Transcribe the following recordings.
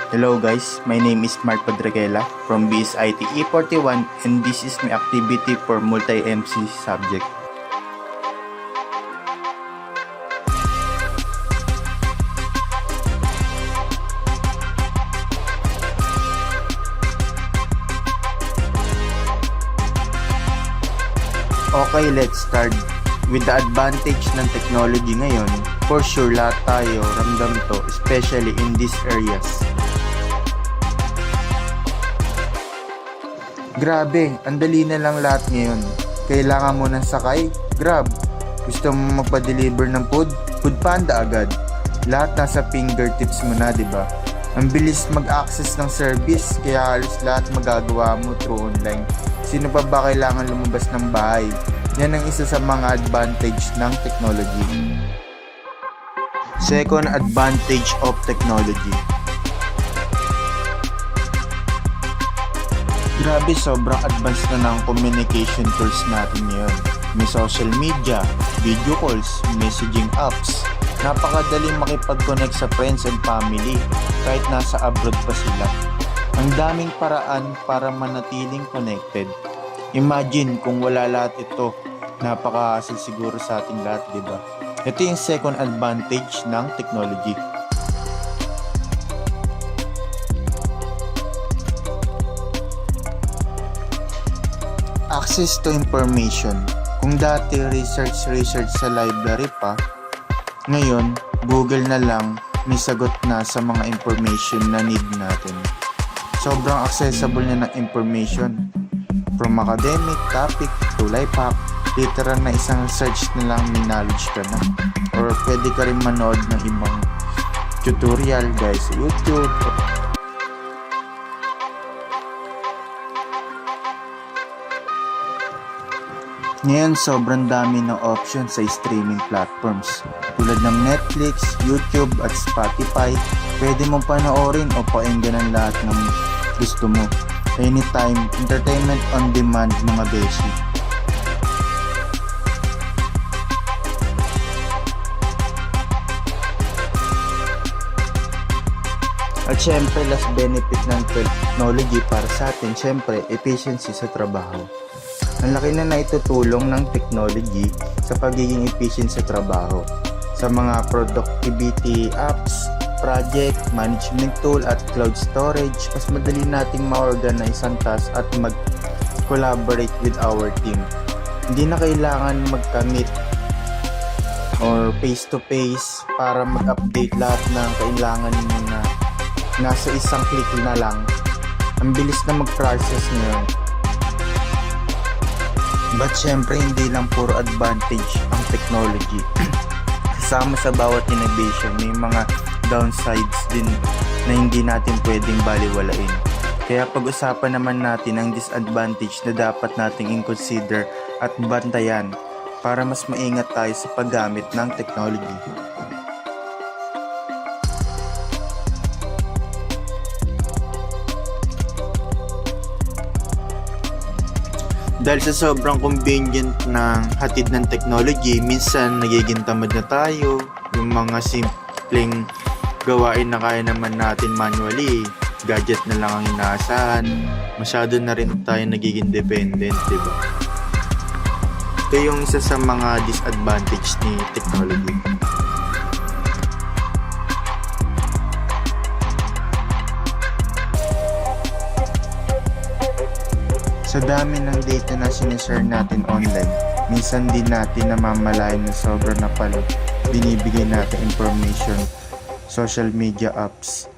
Hello guys, my name is Mark Padreguela from BSIT E41 and this is my activity for multi-MC subject. Okay, let's start. With the advantage ng technology ngayon, for sure lahat tayo ramdam to, especially in these areas. Grabe, ang dali na lang lahat ngayon. Kailangan mo ng sakay? Grab. Gusto mo magpa-deliver ng food? Foodpanda agad. Lahat nasa fingertips mo na, 'di ba? Ang bilis mag-access ng service, kaya halos lahat magagawa mo through online. Sino pa ba kailangan lumabas ng bahay? Yan ang isa sa mga advantage ng technology. Second advantage of technology. Grabe, sobrang advanced na ng communication tools natin ngayon. May social media, video calls, messaging apps. Napakadaling makipag-connect sa friends and family kahit nasa abroad pa sila. Ang daming paraan para manatiling connected. Imagine kung wala lahat ito, napaka-hassle siguro sa ating lahat, di ba? Ito yung second advantage ng technology. Access to information. Kung dati research sa library pa, ngayon Google na lang may sagot na sa mga information na need natin. Sobrang accessible na ng information. From academic topic to life hack, literal na isang search na lang may knowledge ka na. Or pwede ka rin manood ng ibang tutorial guys sa YouTube. Ngayon sobrang dami ng options sa streaming platforms tulad ng Netflix, YouTube at Spotify. Pwede mong panoorin o pakinggan ang lahat ng gusto mo. Anytime, entertainment on demand mga beshi. At syempre, last benefit ng technology para sa atin, syempre, efficiency sa trabaho. Ang laki na naitutulong ng technology sa pagiging efficient sa trabaho. Sa mga productivity apps, project, management tool at cloud storage, mas madali nating ma-organize ang task at mag-collaborate with our team. Hindi na kailangan mag-commit or face-to-face para mag-update lahat ng kailangan mo na nasa isang click na lang. Ang bilis na mag-process ngayon. But syempre, hindi lang puro advantage ang technology. Kasama sa bawat innovation, may mga downsides din na hindi natin pwedeng baliwalain. Kaya pag-usapan naman natin ang disadvantage na dapat nating i-consider at bantayan para mas maingat tayo sa paggamit ng technology. Dahil sa sobrang convenient ng hatid ng technology, minsan nagiging tamad na tayo. Yung mga simpleng gawain na kaya naman natin manually, gadget na lang ang inaasahan. Masyado na rin tayo nagiging dependent, diba? Ito yung isa sa mga disadvantage ni technology. Sa dami ng data na sinishare natin online, minsan din natin namamalayan na sobra na pala binibigay natin information, social media apps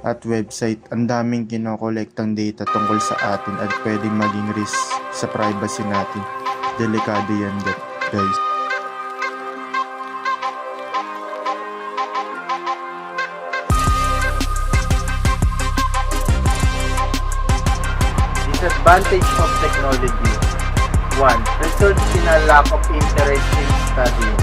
at website. Ang daming kinokolektang data tungkol sa atin at pwedeng maging risk sa privacy natin. Delikado yan guys. Disadvantage of technology. 1. Results in a lack of interest in studying.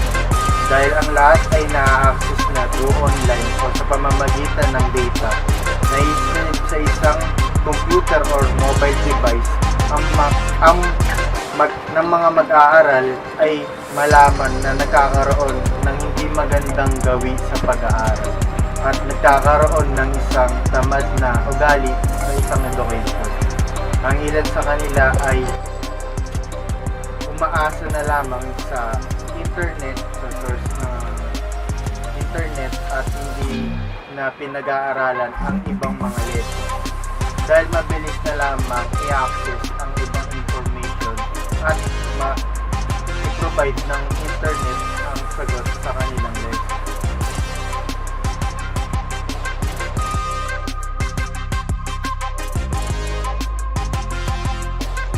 Dahil ang lahat ay na-access na through online o sa pamamagitan ng data na i-send sa isang computer or mobile device, ng mga mag-aaral ay malaman na nagkakaroon ng hindi magandang gawi sa pag-aaral at nagkakaroon ng isang tamad hangad na ugali ng isang education. Ang ilan sa kanila ay umaasa na lamang sa internet, sa source ng internet, at hindi na pinag-aaralan ang ibang mga lesson. Dahil mabilis na lamang i-access ang ibang information at i-provide ng internet ang sagot sa kanilang lesson.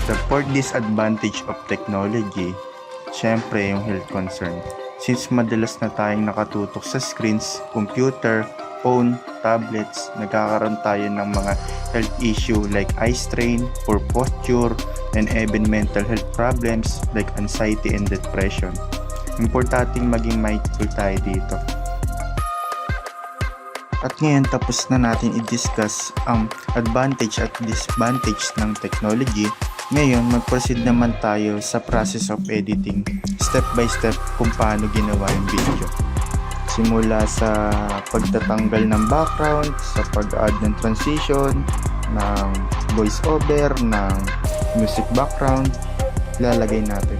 The fourth disadvantage of technology, syempre yung health concern. Since madalas na tayong nakatutok sa screens, computer, phone, tablets, nagkakaroon tayo ng mga health issue like eye strain, poor posture, and even mental health problems like anxiety and depression. Importanteng maging mindful tayo dito. At ngayon tapos na natin i-discuss ang advantage at disadvantage ng technology. Ngayon, mag-proceed naman tayo sa process of editing, step by step kung paano ginawa yung video. Simula sa pagtatanggal ng background, sa pag-add ng transition, ng voice over, ng music background, lalagay natin.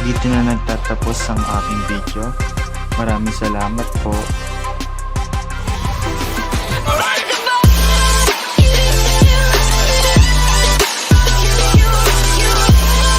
Dito na nagtatapos ang aking video. Maraming salamat po.